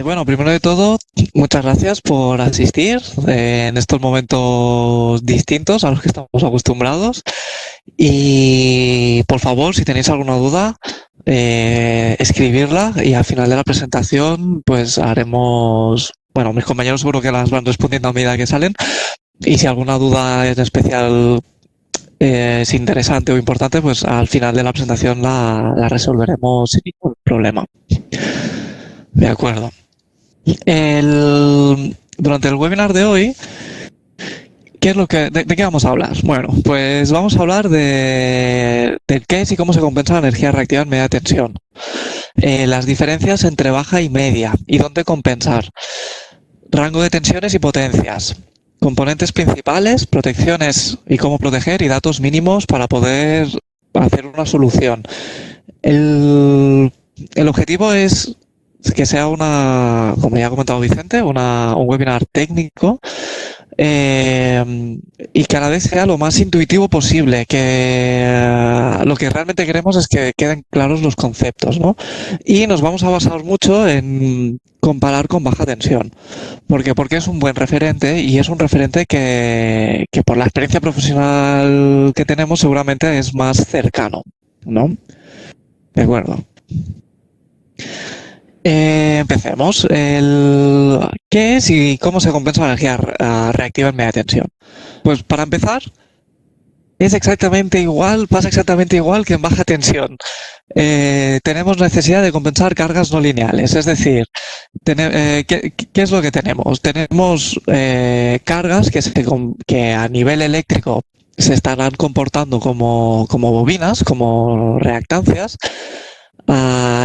Bueno, primero de todo, muchas gracias por asistir en estos momentos distintos a los que estamos acostumbrados. Y por favor, si tenéis alguna duda, escribirla y al final de la presentación, pues haremos, bueno, mis compañeros seguro que las van respondiendo a medida que salen. Y si alguna duda en especial es interesante o importante, pues al final de la presentación la resolveremos sin ningún problema. De acuerdo. Durante el webinar de hoy, de qué vamos a hablar? Bueno, pues vamos a hablar de qué es y cómo se compensa la energía reactiva en media tensión. Las diferencias entre baja y media y dónde compensar. Rango de tensiones y potencias. Componentes principales, protecciones y cómo proteger y datos mínimos para poder hacer una solución. El objetivo es que sea como ya ha comentado Vicente, un webinar técnico y que a la vez sea lo más intuitivo posible, que lo que realmente queremos es que queden claros los conceptos, ¿no? Y nos vamos a basar mucho en comparar con baja tensión. ¿Por qué? Porque es un buen referente y es un referente que por la experiencia profesional que tenemos seguramente es más cercano, ¿no? De acuerdo. Empecemos. ¿Qué es y cómo se compensa la energía reactiva en media tensión? Pues para empezar, pasa exactamente igual que en baja tensión. Tenemos necesidad de compensar cargas no lineales, es decir, ¿qué es lo que tenemos? Tenemos cargas que a nivel eléctrico se estarán comportando como bobinas, como reactancias,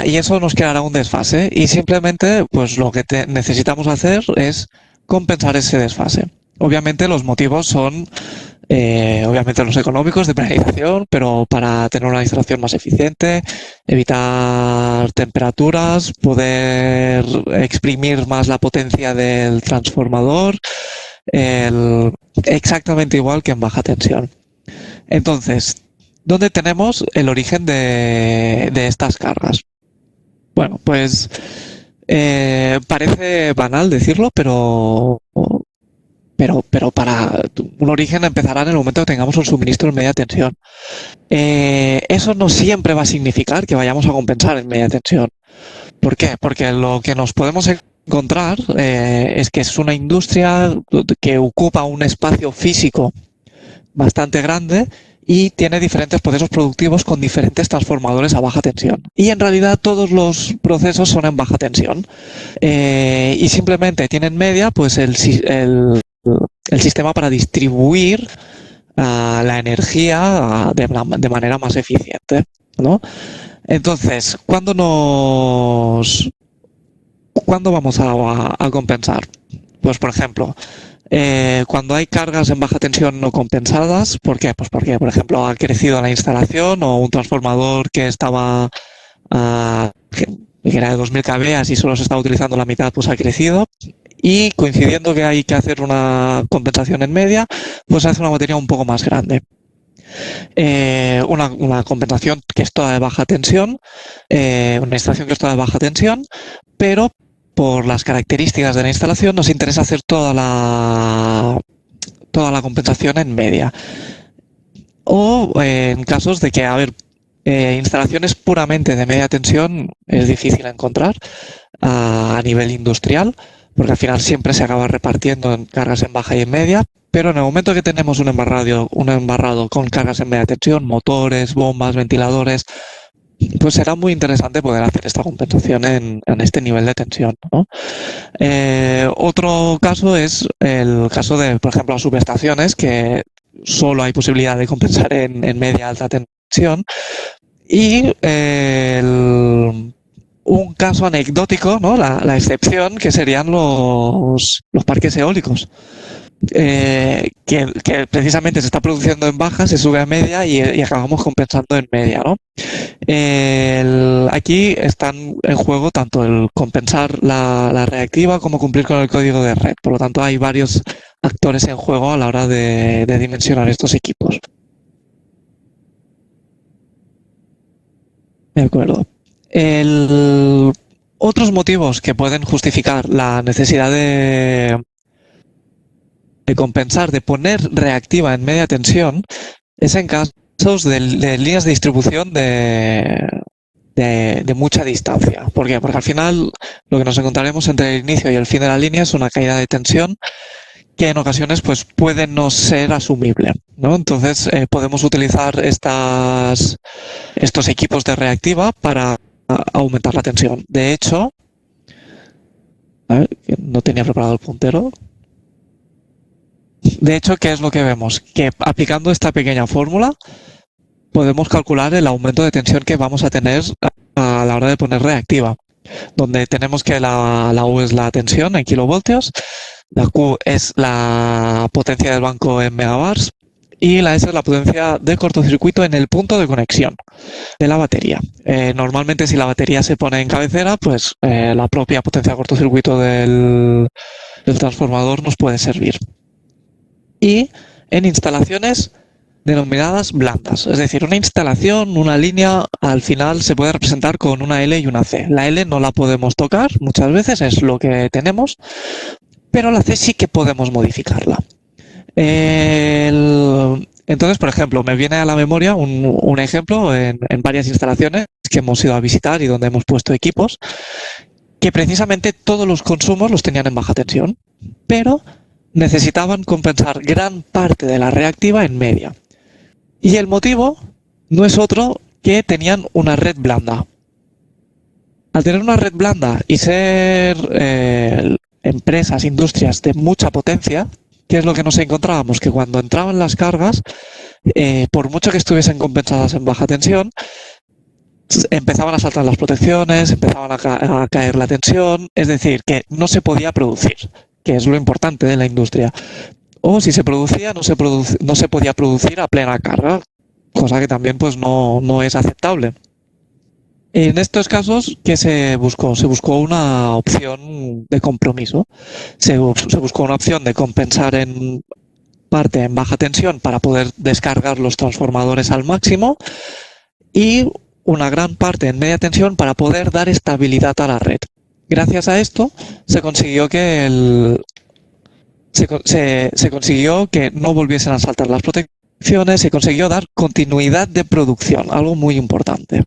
y eso nos creará un desfase. Y simplemente, pues lo que necesitamos hacer es compensar ese desfase. Obviamente los motivos son, obviamente los económicos de penalización, pero para tener una instalación más eficiente, evitar temperaturas, poder exprimir más la potencia del transformador, exactamente igual que en baja tensión. Entonces, ¿dónde tenemos el origen de estas cargas? Bueno, pues parece banal decirlo, pero para un origen empezará en el momento que tengamos un suministro en media tensión. Eso no siempre va a significar que vayamos a compensar en media tensión. ¿Por qué? Porque lo que nos podemos encontrar es que es una industria que ocupa un espacio físico bastante grande y tiene diferentes procesos productivos con diferentes transformadores a baja tensión. Y en realidad todos los procesos son en baja tensión. Y simplemente tienen media, pues el sistema para distribuir la energía de manera más eficiente, ¿no? Entonces, ¿cuándo vamos a compensar? Pues, por ejemplo, cuando hay cargas en baja tensión no compensadas, ¿por qué? Pues porque, por ejemplo, ha crecido la instalación o un transformador que estaba que era de 2000 kV y solo se estaba utilizando la mitad, pues ha crecido. Y coincidiendo que hay que hacer una compensación en media, pues se hace una batería un poco más grande. Una compensación que es toda de baja tensión, una instalación que es toda de baja tensión, pero por las características de la instalación nos interesa hacer toda la compensación en media. O en casos de que, a ver, instalaciones puramente de media tensión es difícil encontrar a nivel industrial, porque al final siempre se acaba repartiendo en cargas en baja y en media, pero en el momento que tenemos un embarrado con cargas en media tensión, motores, bombas, ventiladores, pues será muy interesante poder hacer esta compensación en este nivel de tensión, ¿no? Otro caso es el caso de, por ejemplo, las subestaciones, que solo hay posibilidad de compensar en media alta tensión. Y un caso anecdótico, ¿no? La excepción, que serían los parques eólicos. Que precisamente se está produciendo en baja, se sube a media y acabamos compensando en media, ¿no? Aquí están en juego tanto el compensar la reactiva como cumplir con el código de red. Por lo tanto, hay varios actores en juego a la hora de dimensionar estos equipos. De acuerdo. Otros motivos que pueden justificar la necesidad de compensar, de poner reactiva en media tensión, es en casos de líneas de distribución de mucha distancia. ¿Por qué? Porque al final lo que nos encontraremos entre el inicio y el fin de la línea es una caída de tensión que en ocasiones pues, puede no ser asumible, ¿no? Entonces podemos utilizar estos equipos de reactiva para aumentar la tensión. De hecho, a ver, no tenía preparado el puntero. De hecho, ¿qué es lo que vemos? Que aplicando esta pequeña fórmula podemos calcular el aumento de tensión que vamos a tener a la hora de poner reactiva, donde tenemos que la U es la tensión en kilovoltios, la Q es la potencia del banco en megabars y la S es la potencia de cortocircuito en el punto de conexión de la batería. Normalmente si la batería se pone en cabecera, pues la propia potencia de cortocircuito del transformador nos puede servir. Y en instalaciones denominadas blandas, es decir, una instalación, una línea, al final se puede representar con una L y una C. La L no la podemos tocar, muchas veces es lo que tenemos, pero la C sí que podemos modificarla. Entonces, por ejemplo, me viene a la memoria un ejemplo en varias instalaciones que hemos ido a visitar y donde hemos puesto equipos, que precisamente todos los consumos los tenían en baja tensión, pero necesitaban compensar gran parte de la reactiva en media. Y el motivo no es otro que tenían una red blanda. Al tener una red blanda y ser empresas, industrias de mucha potencia, ¿qué es lo que nos encontrábamos? Que cuando entraban las cargas, por mucho que estuviesen compensadas en baja tensión, empezaban a saltar las protecciones, empezaban a caer la tensión, es decir, que no se podía producir, que es lo importante de la industria. O si se producía, no se podía producir a plena carga, cosa que también pues, no es aceptable. En estos casos, ¿qué se buscó? Se buscó una opción de compromiso. Se buscó una opción de compensar en parte en baja tensión para poder descargar los transformadores al máximo y una gran parte en media tensión para poder dar estabilidad a la red. Gracias a esto se consiguió que se consiguió que no volviesen a saltar las protecciones, se consiguió dar continuidad de producción, algo muy importante.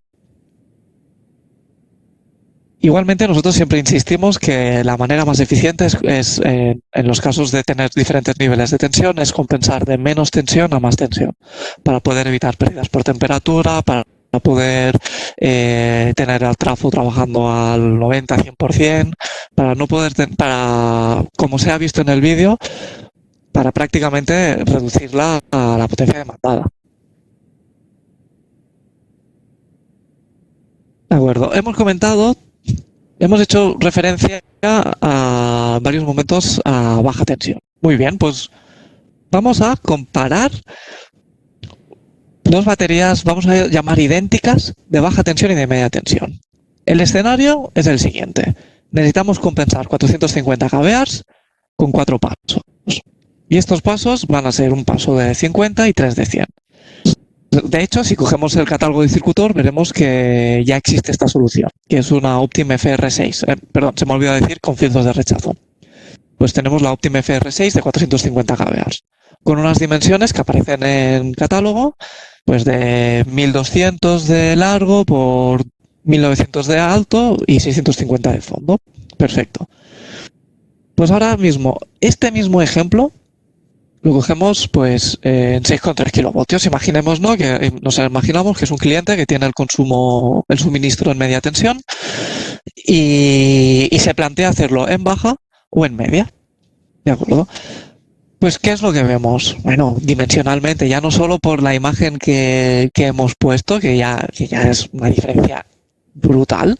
Igualmente, nosotros siempre insistimos que la manera más eficiente es en los casos de tener diferentes niveles de tensión, es compensar de menos tensión a más tensión, para poder evitar pérdidas por temperatura, para poder tener el trafo trabajando al 90-100%, para no poder, como se ha visto en el vídeo, para prácticamente reducirla a la potencia demandada. De acuerdo, hemos hecho referencia a varios momentos a baja tensión. Muy bien, pues vamos a comparar dos baterías, vamos a llamar idénticas, de baja tensión y de media tensión. El escenario es el siguiente. Necesitamos compensar 450 kVA con 4 pasos. Y estos pasos van a ser un paso de 50 y 3 de 100. De hecho, si cogemos el catálogo de Circutor, veremos que ya existe esta solución, que es una Optim FR6. Perdón, se me ha olvidado decir con filtros de rechazo. Pues tenemos la Optim FR6 de 450 kVA, con unas dimensiones que aparecen en catálogo, pues de 1200 de largo por 1900 de alto y 650 de fondo. Perfecto. Pues ahora mismo, este mismo ejemplo lo cogemos pues en 6,3 kilovoltios. Imaginemos, ¿no? Que nos imaginamos que es un cliente que tiene el suministro en media tensión y se plantea hacerlo en baja o en media. ¿De acuerdo? Pues, ¿qué es lo que vemos? Bueno, dimensionalmente, ya no solo por la imagen que hemos puesto, que ya es una diferencia brutal,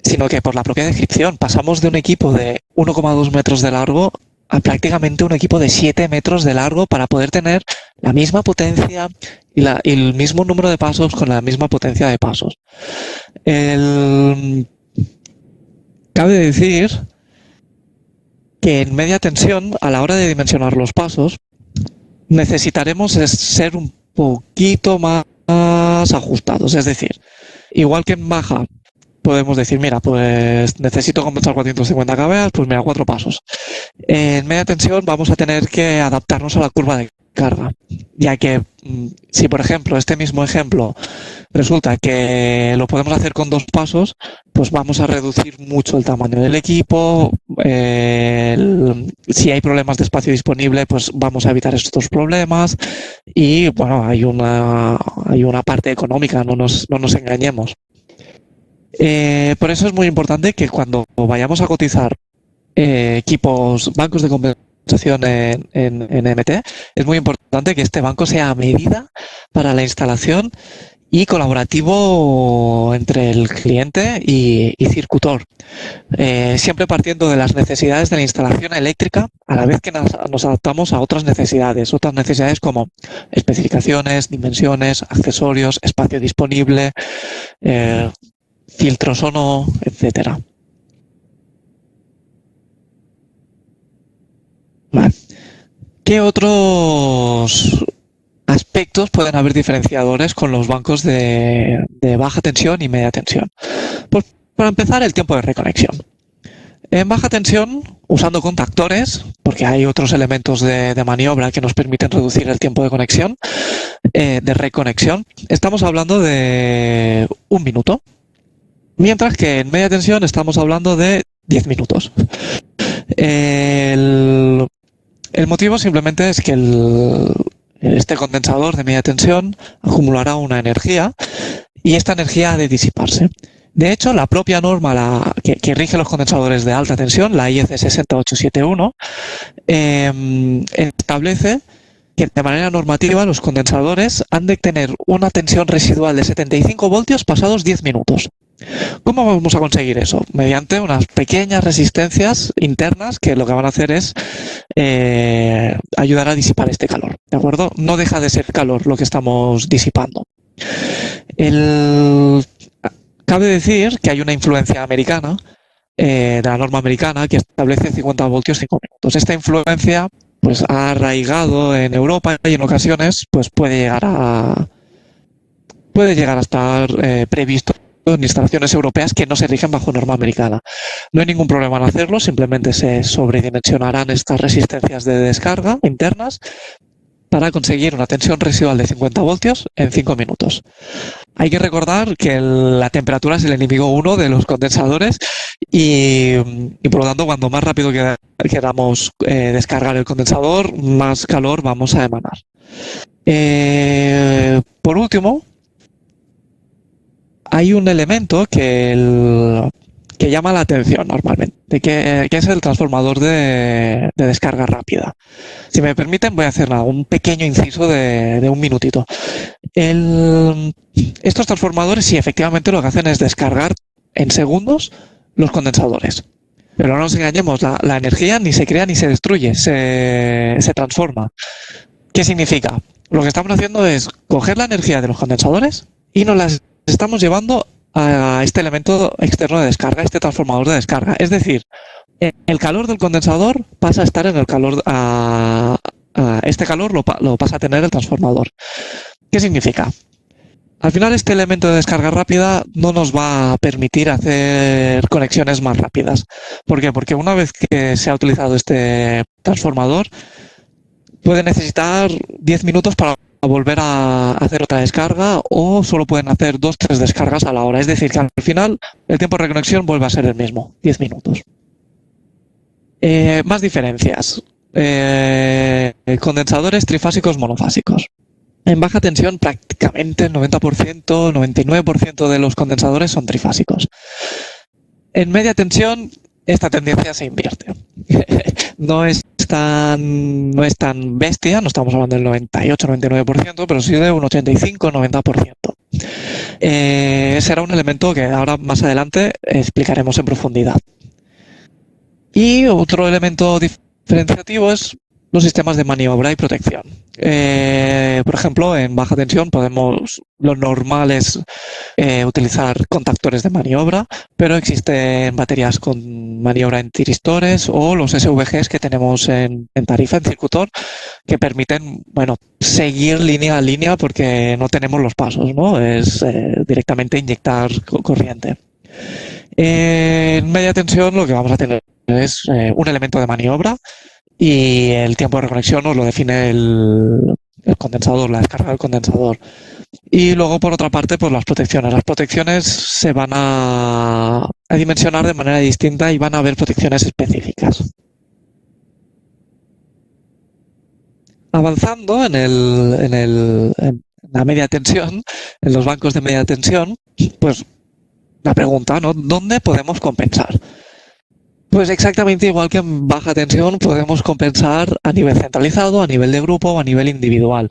sino que por la propia descripción. Pasamos de un equipo de 1,2 metros de largo a prácticamente un equipo de 7 metros de largo para poder tener la misma potencia y el mismo número de pasos con la misma potencia de pasos. Cabe decir que en media tensión, a la hora de dimensionar los pasos, necesitaremos ser un poquito más ajustados. Es decir, igual que en baja podemos decir, mira, pues necesito compensar 450 kVA, pues mira, 4 pasos. En media tensión vamos a tener que adaptarnos a la curva de carga, ya que si, por ejemplo, este mismo ejemplo resulta que lo podemos hacer con 2 pasos, pues vamos a reducir mucho el tamaño del equipo. Si hay problemas de espacio disponible, pues vamos a evitar estos problemas. Y bueno, hay una parte económica, no nos engañemos. Por eso es muy importante que cuando vayamos a cotizar equipos, bancos de compensación en MT, es muy importante que este banco sea a medida para la instalación y colaborativo entre el cliente y Circutor, siempre partiendo de las necesidades de la instalación eléctrica, a la vez que nos adaptamos a otras necesidades como especificaciones, dimensiones, accesorios, espacio disponible, filtros o no, etcétera. Vale. ¿Qué otros aspectos pueden haber diferenciadores con los bancos de baja tensión y media tensión? Pues para empezar, el tiempo de reconexión. En baja tensión, usando contactores, porque hay otros elementos de maniobra que nos permiten reducir el tiempo de conexión, de reconexión, estamos hablando de 1 minuto, mientras que en media tensión estamos hablando de 10 minutos. El motivo simplemente es que este condensador de media tensión acumulará una energía y esta energía ha de disiparse. De hecho, la propia norma que rige los condensadores de alta tensión, la IEC 60871, establece que de manera normativa los condensadores han de tener una tensión residual de 75 voltios pasados 10 minutos. ¿Cómo vamos a conseguir eso? Mediante unas pequeñas resistencias internas que lo que van a hacer es ayudar a disipar este calor, ¿de acuerdo? No deja de ser calor lo que estamos disipando. Cabe decir que hay una influencia americana, de la norma americana, que establece 50 voltios 5 minutos. Esta influencia pues ha arraigado en Europa y en ocasiones pues puede llegar a estar previsto en instalaciones europeas que no se rigen bajo norma americana. No hay ningún problema en hacerlo, simplemente se sobredimensionarán estas resistencias de descarga internas para conseguir una tensión residual de 50 voltios en 5 minutos. Hay que recordar que la temperatura es el enemigo 1 de los condensadores y por lo tanto, cuanto más rápido queramos descargar el condensador, más calor vamos a emanar. Por último, hay un elemento que llama la atención normalmente, que es el transformador de descarga rápida. Si me permiten, voy a hacer un pequeño inciso de 1 minutito. Estos transformadores, sí, efectivamente lo que hacen es descargar en segundos los condensadores. Pero no nos engañemos, la energía ni se crea ni se destruye, se transforma. ¿Qué significa? Lo que estamos haciendo es coger la energía de los condensadores y nos las estamos llevando a este elemento externo de descarga, este transformador de descarga. Es decir, el calor del condensador pasa a estar en el calor, este calor lo pasa a tener el transformador. ¿Qué significa? Al final, este elemento de descarga rápida no nos va a permitir hacer conexiones más rápidas. ¿Por qué? Porque una vez que se ha utilizado este transformador, puede necesitar 10 minutos para volver a hacer otra descarga o solo pueden hacer 2-3 descargas a la hora. Es decir, que al final el tiempo de reconexión vuelve a ser el mismo, 10 minutos. Más diferencias. Condensadores trifásicos monofásicos. En baja tensión prácticamente el 90%, 99% de los condensadores son trifásicos. En media tensión esta tendencia se invierte. No es tan bestia, no estamos hablando del 98-99%, pero sí de un 85-90%. Será un elemento que ahora más adelante explicaremos en profundidad. Y otro elemento diferenciativo es los sistemas de maniobra y protección. Por ejemplo, en baja tensión lo normal es utilizar contactores de maniobra, pero existen baterías con maniobra en tiristores o los SVGs que tenemos en tarifa, en Circutor, que permiten, seguir línea a línea porque no tenemos los pasos, ¿no? Es directamente inyectar corriente. En media tensión lo que vamos a tener es un elemento de maniobra y el tiempo de reconexión nos lo define el condensador, la descarga del condensador. Y luego, por otra parte, pues las protecciones. Las protecciones se van a dimensionar de manera distinta y van a haber protecciones específicas. Avanzando en la media tensión, en los bancos de media tensión, pues la pregunta, ¿no? ¿Dónde podemos compensar? Pues exactamente igual que en baja tensión podemos compensar a nivel centralizado, a nivel de grupo o a nivel individual.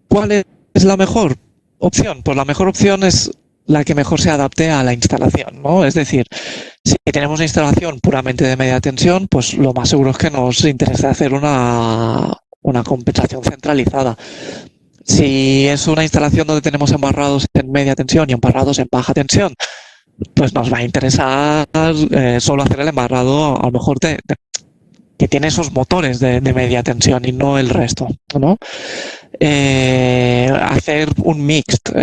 ¿Cuál es la mejor opción? Pues la mejor opción es la que mejor se adapte a la instalación, ¿no? Es decir, si tenemos una instalación puramente de media tensión, pues lo más seguro es que nos interese hacer una compensación centralizada. Si es una instalación donde tenemos embarrados en media tensión y embarrados en baja tensión, pues nos va a interesar solo hacer el embarrado a lo mejor que tiene esos motores de media tensión y no el resto, ¿no? Hacer un mixed,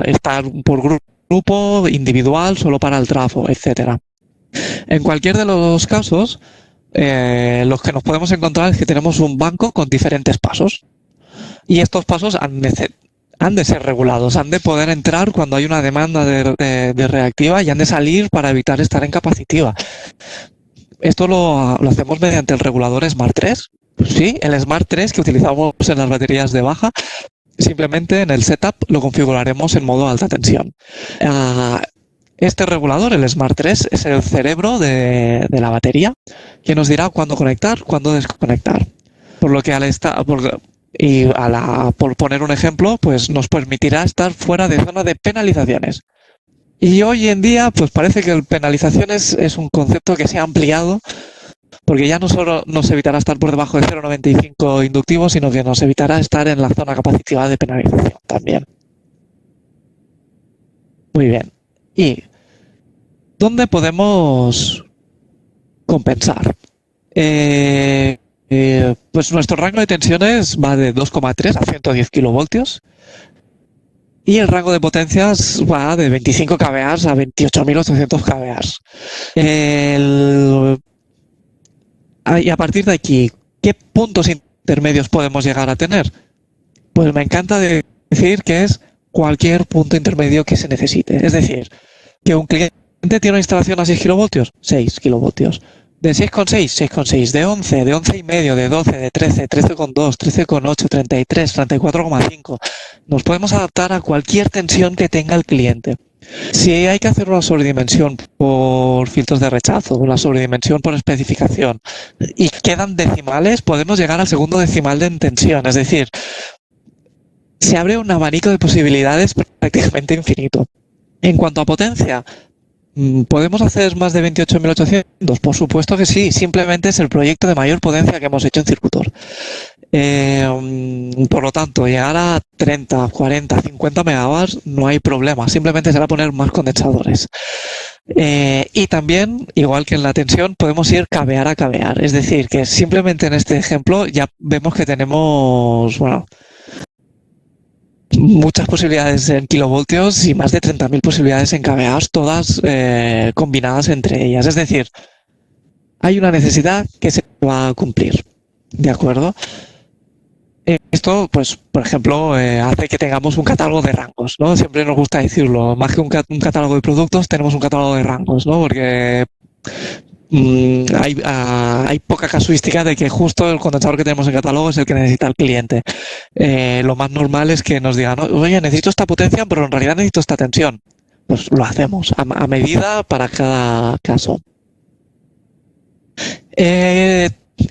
estar por grupo, individual, solo para el trafo, etcétera. En cualquier de los casos, lo que nos podemos encontrar es que tenemos un banco con diferentes pasos y estos pasos han de ser regulados, han de poder entrar cuando hay una demanda de reactiva y han de salir para evitar estar en capacitiva. Esto lo hacemos mediante el regulador Smart 3. Sí, el Smart 3 que utilizamos en las baterías de baja, simplemente en el setup lo configuraremos en modo alta tensión. Este regulador, el Smart 3, es el cerebro de la batería que nos dirá cuándo conectar, cuándo desconectar. Por lo que por poner un ejemplo, pues nos permitirá estar fuera de zona de penalizaciones. Y hoy en día, pues parece que el penalizaciones es un concepto que se ha ampliado, porque ya no solo nos evitará estar por debajo de 0,95 inductivo, sino que nos evitará estar en la zona capacitiva de penalización también. Muy bien. ¿Y dónde podemos compensar? Pues nuestro rango de tensiones va de 2,3 a 110 kilovoltios y el rango de potencias va de 25 kVA a 28.800 kVA. Y a partir de aquí, ¿qué puntos intermedios podemos llegar a tener? Pues me encanta decir que es cualquier punto intermedio que se necesite. Es decir, que un cliente tiene una instalación a 6 kilovoltios, 6 kilovoltios. De 6,6, 6,6. De 11, de 11 y medio, de 12, de 13, 13,2, 13,8, 33, 34,5. Nos podemos adaptar a cualquier tensión que tenga el cliente. Si hay que hacer una sobredimensión por filtros de rechazo, una sobredimensión por especificación y quedan decimales, podemos llegar al segundo decimal de tensión. Es decir, se abre un abanico de posibilidades prácticamente infinito. En cuanto a potencia, ¿podemos hacer más de 28.800? Por supuesto que sí, simplemente es el proyecto de mayor potencia que hemos hecho en Circutor. Por lo tanto, llegar a 30, 40, 50 megawatts no hay problema, simplemente será poner más condensadores. Y también, igual que en la tensión, podemos ir cabear a cabear, es decir, que simplemente en este ejemplo ya vemos que tenemos, bueno, muchas posibilidades en kilovoltios y más de 30.000 posibilidades en kVA, todas combinadas entre ellas. Es decir, hay una necesidad que se va a cumplir, ¿de acuerdo? Esto, pues, por ejemplo, hace que tengamos un catálogo de rangos, ¿no? Siempre nos gusta decirlo, más que un catálogo de productos, tenemos un catálogo de rangos, ¿no? Porque hay poca casuística de que justo el condensador que tenemos en catálogo es el que necesita el cliente. Lo más normal es que nos digan, oye, necesito esta potencia, pero en realidad necesito esta tensión. Pues lo hacemos a medida para cada caso.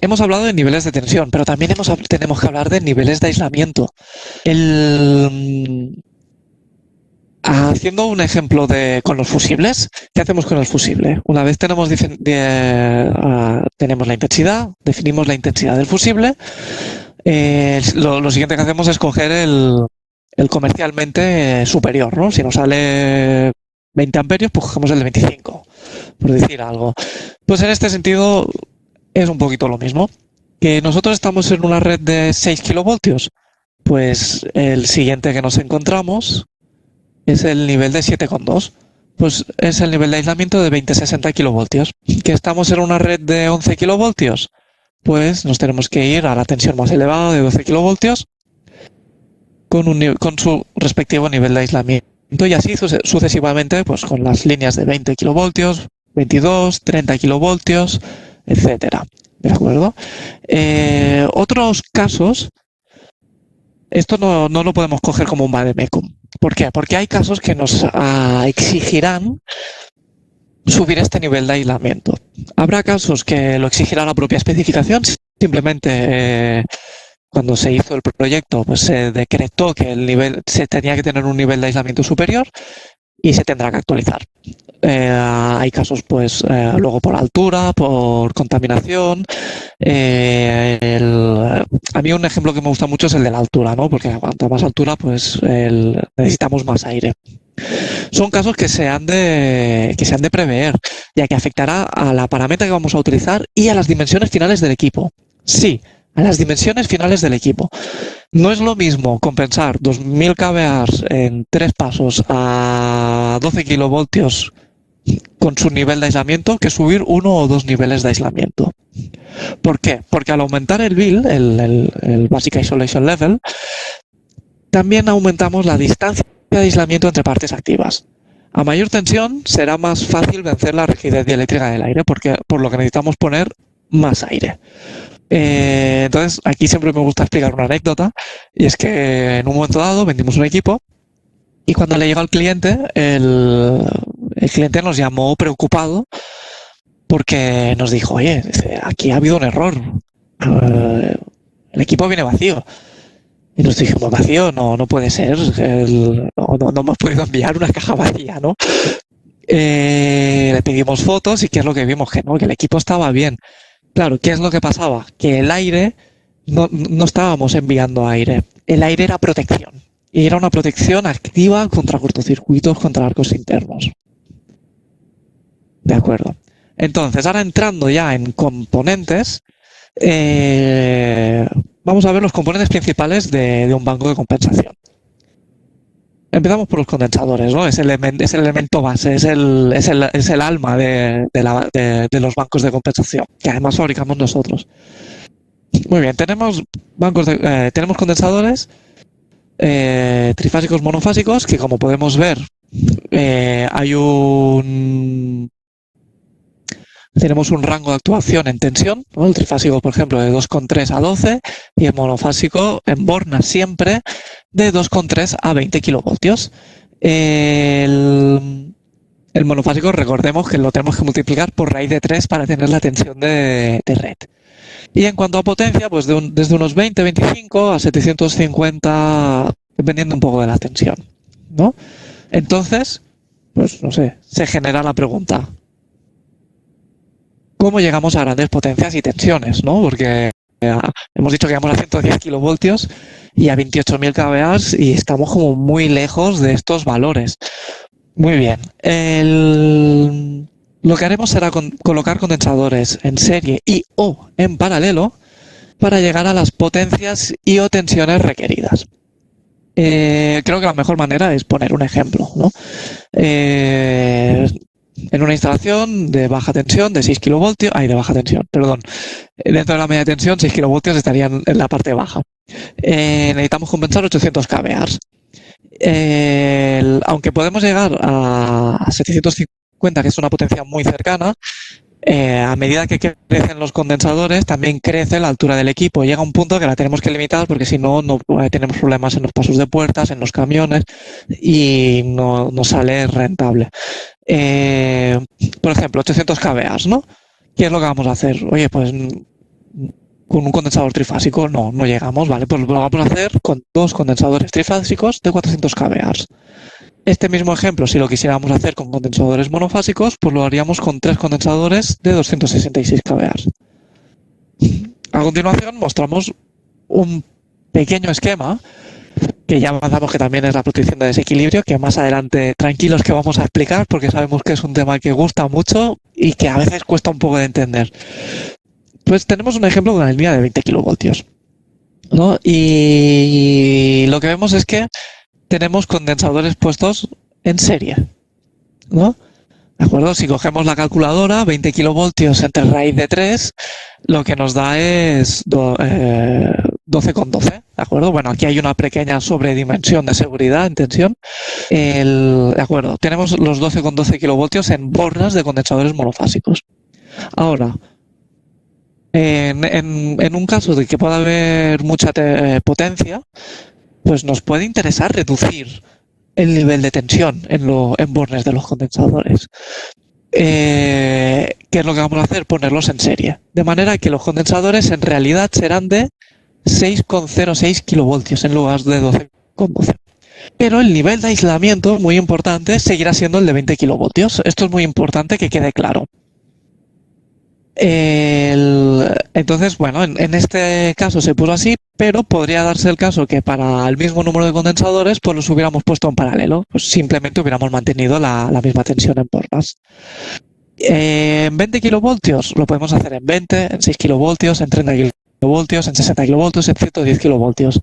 Hemos hablado de niveles de tensión, pero también tenemos que hablar de niveles de aislamiento. Haciendo un ejemplo con los fusibles, ¿qué hacemos con el fusible? Una vez tenemos la intensidad, definimos la intensidad del fusible, lo siguiente que hacemos es coger el comercialmente superior, ¿no? Si nos sale 20 amperios, pues cogemos el de 25, por decir algo. Pues en este sentido es un poquito lo mismo. Que nosotros estamos en una red de 6 kilovoltios, pues el siguiente que nos encontramos es el nivel de 7,2. Pues es el nivel de aislamiento de 20-60 kilovoltios. ¿Que estamos en una red de 11 kilovoltios? Pues nos tenemos que ir a la tensión más elevada de 12 kilovoltios con su respectivo nivel de aislamiento. Y así sucesivamente, pues con las líneas de 20 kilovoltios, 22, 30 kilovoltios, etcétera. ¿De acuerdo? Otros casos, esto no lo podemos coger como un vademecum. ¿Por qué? Porque hay casos que nos exigirán subir este nivel de aislamiento. Habrá casos que lo exigirá la propia especificación, simplemente cuando se hizo el proyecto, pues se decretó que se tenía que tener un nivel de aislamiento superior y se tendrá que actualizar. Hay casos, pues, luego por altura, por contaminación. A mí un ejemplo que me gusta mucho es el de la altura, ¿no? Porque a cuanta más altura, pues necesitamos más aire. Son casos que se han de prever, ya que afectará a la paramétrica que vamos a utilizar y a las dimensiones finales del equipo. Sí, a las dimensiones finales del equipo. No es lo mismo compensar 2000 kVA en 3 pasos a 12 kilovoltios con su nivel de aislamiento que subir 1 o 2 niveles de aislamiento. ¿Por qué? Porque al aumentar el BIL, el Basic Isolation Level, también aumentamos la distancia de aislamiento entre partes activas. A mayor tensión será más fácil vencer la rigidez dieléctrica del aire, por lo que necesitamos poner más aire. Entonces, aquí siempre me gusta explicar una anécdota, y es que en un momento dado vendimos un equipo y cuando le llegó al cliente, el cliente nos llamó preocupado porque nos dijo, oye, aquí ha habido un error, el equipo viene vacío. Y nos dijimos, vacío, no puede ser, no hemos podido enviar una caja vacía, ¿no? Le pedimos fotos y ¿qué es lo que vimos? Que no, que el equipo estaba bien. Claro, ¿qué es lo que pasaba? Que el aire, no estábamos enviando aire, el aire era protección. Y era una protección activa contra cortocircuitos, contra arcos internos. De acuerdo. Entonces, ahora entrando ya en componentes, vamos a ver los componentes principales de un banco de compensación. Empezamos por los condensadores, ¿no? Es el elemento base, es el alma de los bancos de compensación, que además fabricamos nosotros. Muy bien, tenemos condensadores trifásicos monofásicos, que como podemos ver, tenemos un rango de actuación en tensión, ¿no? El trifásico, por ejemplo, de 2,3 a 12 y el monofásico en borna siempre de 2,3 a 20 kilovoltios. El monofásico, recordemos que lo tenemos que multiplicar por raíz de 3 para tener la tensión de red. Y en cuanto a potencia, pues desde unos 20-25 a 750, dependiendo un poco de la tensión, ¿no? Entonces, pues no sé, se genera la pregunta, ¿cómo llegamos a grandes potencias y tensiones, ¿no? Porque hemos dicho que llegamos a 110 kilovoltios y a 28.000 kVA y estamos como muy lejos de estos valores. Muy bien. Lo que haremos será colocar condensadores en serie y o en paralelo para llegar a las potencias y o tensiones requeridas. Creo que la mejor manera es poner un ejemplo, ¿no? En una instalación de baja tensión de 6 kilovoltios, dentro de la media tensión 6 kilovoltios estarían en la parte baja. Necesitamos compensar 800 kVA. Aunque podemos llegar a 750, que es una potencia muy cercana, a medida que crecen los condensadores, también crece la altura del equipo. Llega un punto que la tenemos que limitar porque si no, tenemos problemas en los pasos de puertas, en los camiones y no sale rentable. Por ejemplo, 800 kVA, ¿no? ¿Qué es lo que vamos a hacer? Oye, pues con un condensador trifásico no llegamos, ¿vale? Pues lo vamos a hacer con 2 condensadores trifásicos de 400 kVA. Este mismo ejemplo, si lo quisiéramos hacer con condensadores monofásicos, pues lo haríamos con 3 condensadores de 266 kVA. A continuación mostramos un pequeño esquema que ya avanzamos, que también es la protección de desequilibrio, que más adelante tranquilos que vamos a explicar porque sabemos que es un tema que gusta mucho y que a veces cuesta un poco de entender. Pues tenemos un ejemplo de una línea de 20 kilovoltios, ¿no? Y lo que vemos es que tenemos condensadores puestos en serie, ¿no? ¿De acuerdo? Si cogemos la calculadora, 20 kilovoltios entre raíz de 3, lo que nos da es 12,12, ¿de acuerdo? Bueno, aquí hay una pequeña sobredimensión de seguridad en tensión. De acuerdo, tenemos los 12,12 kilovoltios en bornas de condensadores monofásicos. Ahora, en un caso de que pueda haber mucha potencia, pues nos puede interesar reducir el nivel de tensión en bornes de los condensadores. ¿Qué es lo que vamos a hacer? Ponerlos en serie. De manera que los condensadores en realidad serán de 6,06 kilovoltios en lugar de 12,12. Pero el nivel de aislamiento, muy importante, seguirá siendo el de 20 kilovoltios. Esto es muy importante que quede claro. Entonces, bueno, en este caso se puso así, pero podría darse el caso que para el mismo número de condensadores, pues los hubiéramos puesto en paralelo, pues simplemente hubiéramos mantenido la misma tensión en porras. En 20 kilovoltios lo podemos hacer en 20, en 6 kilovoltios, en 30 kilovoltios, en 60 kilovoltios, en 110 kilovoltios.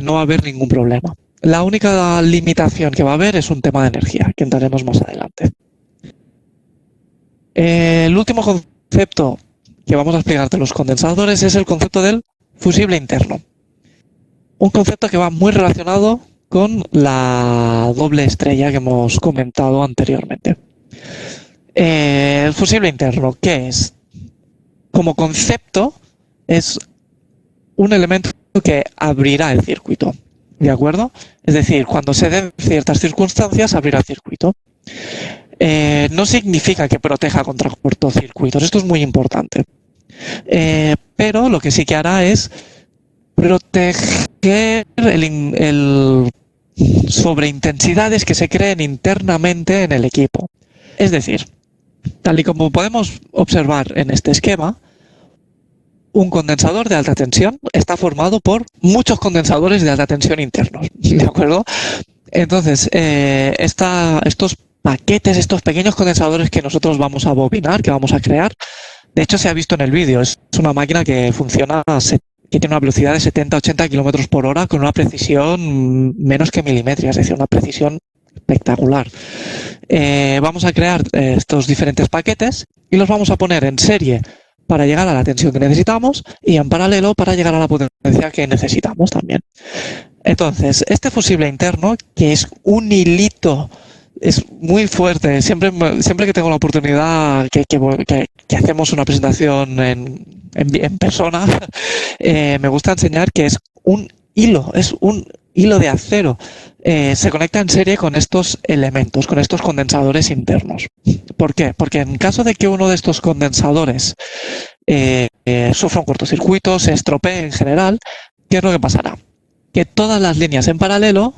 No va a haber ningún problema. La única limitación que va a haber es un tema de energía, que entraremos más adelante. El último concepto que vamos a explicar de los condensadores es el concepto del fusible interno. Un concepto que va muy relacionado con la doble estrella que hemos comentado anteriormente. El fusible interno, ¿qué es? Como concepto, es un elemento que abrirá el circuito, ¿de acuerdo? Es decir, cuando se den ciertas circunstancias, abrirá el circuito. No significa que proteja contra cortocircuitos, esto es muy importante. Pero lo que sí que hará es proteger el sobreintensidades que se creen internamente en el equipo. Es decir, tal y como podemos observar en este esquema, un condensador de alta tensión está formado por muchos condensadores de alta tensión internos, ¿de acuerdo? Entonces, estos paquetes, estos pequeños condensadores que nosotros vamos a bobinar, que vamos a crear, de hecho se ha visto en el vídeo, es una máquina que funciona, que tiene una velocidad de 70-80 km por hora con una precisión menos que milimétrica, es decir, una precisión espectacular. Vamos a crear estos diferentes paquetes y los vamos a poner en serie para llegar a la tensión que necesitamos y en paralelo para llegar a la potencia que necesitamos también. Entonces, este fusible interno, que es un hilito, es muy fuerte. Siempre que tengo la oportunidad que hacemos una presentación en persona, me gusta enseñar que es un hilo de acero. Se conecta en serie con estos elementos, con estos condensadores internos. ¿Por qué? Porque en caso de que uno de estos condensadores sufra un cortocircuito, se estropee en general, ¿qué es lo que pasará? Que todas las líneas en paralelo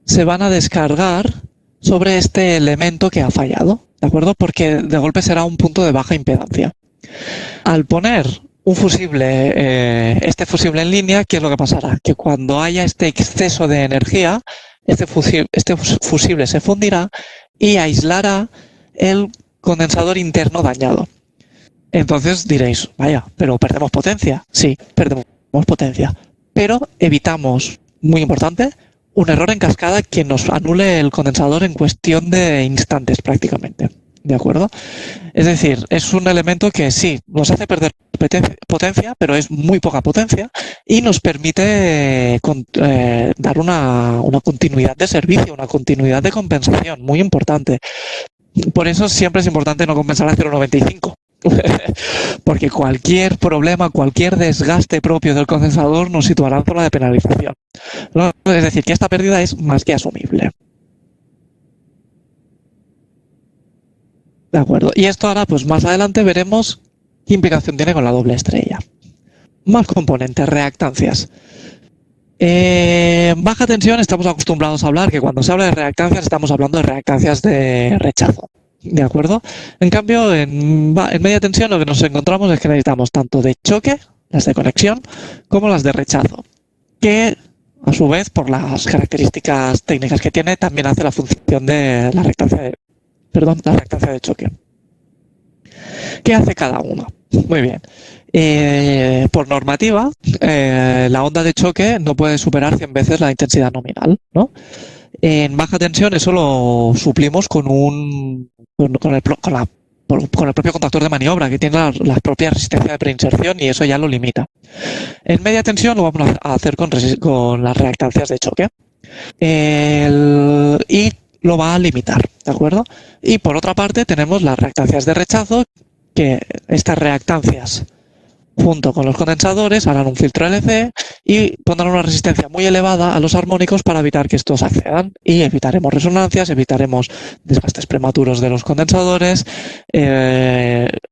se van a descargar sobre este elemento que ha fallado, ¿de acuerdo? Porque de golpe será un punto de baja impedancia. Al poner un fusible, este fusible en línea, ¿qué es lo que pasará? Que cuando haya este exceso de energía, este fusible se fundirá y aislará el condensador interno dañado. Entonces diréis, vaya, pero perdemos potencia. Sí, perdemos potencia. Pero evitamos, muy importante, un error en cascada que nos anule el condensador en cuestión de instantes prácticamente. ¿De acuerdo? Es decir, es un elemento que sí, nos hace perder potencia, pero es muy poca potencia y nos permite dar una continuidad de servicio, una continuidad de compensación, muy importante. Por eso siempre es importante no compensar a 0,95. Porque cualquier problema, cualquier desgaste propio del condensador nos situará en zona de penalización, ¿no? Es decir, que esta pérdida es más que asumible. De acuerdo. Y esto ahora, pues más adelante veremos qué implicación tiene con la doble estrella. Más componentes, reactancias. En baja tensión estamos acostumbrados a hablar que cuando se habla de reactancias estamos hablando de reactancias de rechazo. ¿De acuerdo? En cambio, en media tensión lo que nos encontramos es que necesitamos tanto de choque, las de conexión, como las de rechazo, que a su vez, por las características técnicas que tiene, también hace la función de la reactancia de choque. ¿Qué hace cada una? Muy bien. Por normativa, la onda de choque no puede superar 100 veces la intensidad nominal, ¿no? En baja tensión eso lo suplimos con el propio contactor de maniobra, que tiene la propia resistencia de preinserción y eso ya lo limita. En media tensión lo vamos a hacer con las reactancias de choque. Y lo va a limitar, ¿de acuerdo? Y por otra parte tenemos las reactancias de rechazo, que estas reactancias junto con los condensadores harán un filtro LC y pondrán una resistencia muy elevada a los armónicos para evitar que estos accedan, y evitaremos resonancias, evitaremos desgastes prematuros de los condensadores,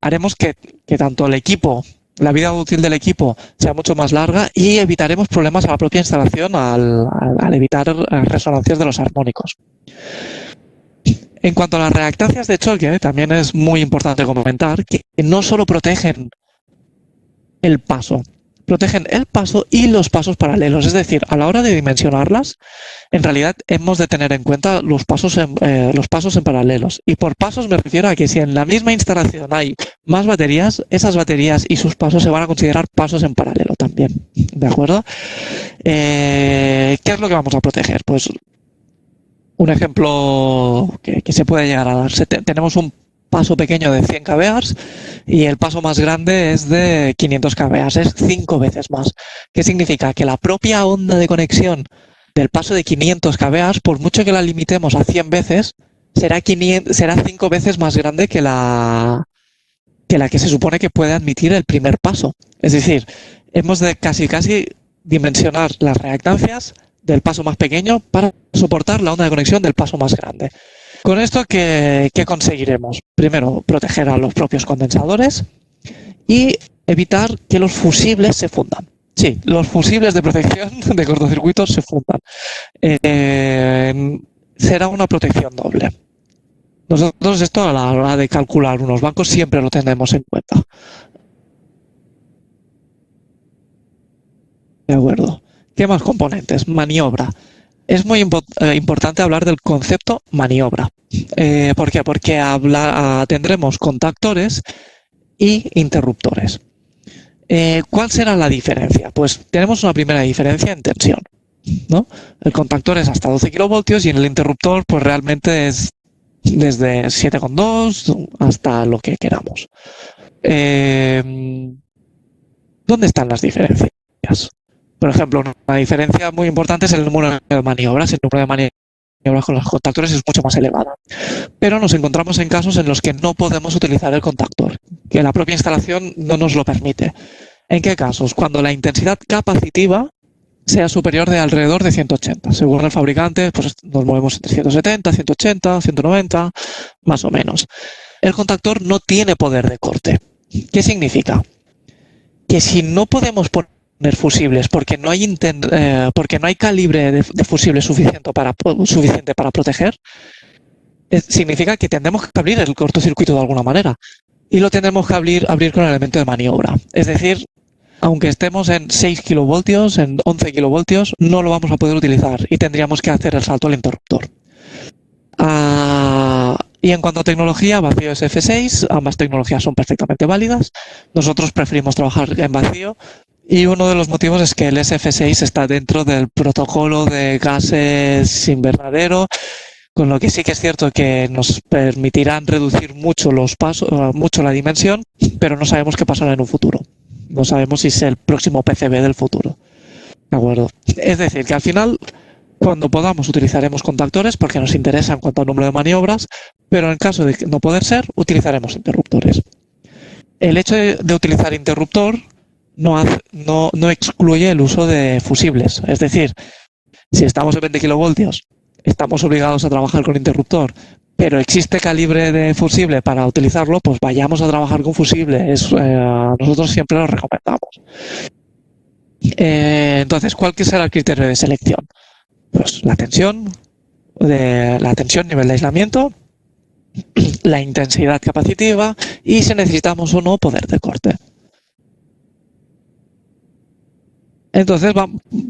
haremos que tanto el equipo, la vida útil del equipo sea mucho más larga, y evitaremos problemas a la propia instalación al evitar resonancias de los armónicos. En cuanto a las reactancias de choque, también es muy importante comentar que no solo protegen el paso, protegen el paso y los pasos paralelos. Es decir, a la hora de dimensionarlas, en realidad hemos de tener en cuenta los pasos en paralelos. Y por pasos me refiero a que si en la misma instalación hay más baterías, esas baterías y sus pasos se van a considerar pasos en paralelo también. ¿De acuerdo? ¿Qué es lo que vamos a proteger? Pues un ejemplo que se puede llegar a dar. Tenemos un paso pequeño de 100 kVA y el paso más grande es de 500 kVA, es 5 veces más. ¿Qué significa? Que la propia onda de conexión del paso de 500 kVA, por mucho que la limitemos a 100 veces, será 5 veces más grande que la que se supone que puede admitir el primer paso. Es decir, hemos de casi dimensionar las reactancias del paso más pequeño para soportar la onda de conexión del paso más grande. Con esto, ¿qué conseguiremos? Primero, proteger a los propios condensadores y evitar que los fusibles se fundan. Sí, los fusibles de protección de cortocircuitos se fundan. Será una protección doble. Nosotros esto a la hora de calcular unos bancos siempre lo tendremos en cuenta. De acuerdo. ¿Qué más componentes? Maniobra. Es muy importante hablar del concepto maniobra. ¿Por qué? Porque tendremos contactores y interruptores. ¿Cuál será la diferencia? Pues tenemos una primera diferencia en tensión, ¿no? El contactor es hasta 12 kilovoltios y en el interruptor pues realmente es desde 7,2 hasta lo que queramos. ¿Dónde están las diferencias? Por ejemplo, una diferencia muy importante es el número de maniobras. El número de maniobras con los contactores es mucho más elevado. Pero nos encontramos en casos en los que no podemos utilizar el contactor, que la propia instalación no nos lo permite. ¿En qué casos? Cuando la intensidad capacitiva sea superior de alrededor de 180. Según el fabricante, pues nos movemos entre 170, 180, 190, más o menos. El contactor no tiene poder de corte. ¿Qué significa? Que si no podemos poner fusibles porque no hay calibre de fusible suficiente para proteger, significa que tendremos que abrir el cortocircuito de alguna manera y lo tendremos que abrir con el elemento de maniobra. Es decir, aunque estemos en 6 kilovoltios, en 11 kilovoltios, no lo vamos a poder utilizar y tendríamos que hacer el salto al interruptor. Y en cuanto a tecnología, vacío es F6, ambas tecnologías son perfectamente válidas. Nosotros preferimos trabajar en vacío y uno de los motivos es que el SF6 está dentro del protocolo de gases invernadero, con lo que sí que es cierto que nos permitirán reducir mucho mucho la dimensión, pero no sabemos qué pasará en un futuro. No sabemos si es el próximo PCB del futuro. ¿De acuerdo? Es decir, que al final, cuando podamos, utilizaremos contactores porque nos interesa en cuanto al número de maniobras, pero en caso de no poder ser, utilizaremos interruptores. El hecho de utilizar interruptor no excluye el uso de fusibles. Es decir, si estamos en 20 kilovoltios, estamos obligados a trabajar con interruptor, pero existe calibre de fusible para utilizarlo, pues vayamos a trabajar con fusible. Nosotros siempre lo recomendamos. Entonces, ¿cuál será el criterio de selección? Pues la tensión, nivel de aislamiento, la intensidad capacitiva y si necesitamos o no poder de corte. Entonces,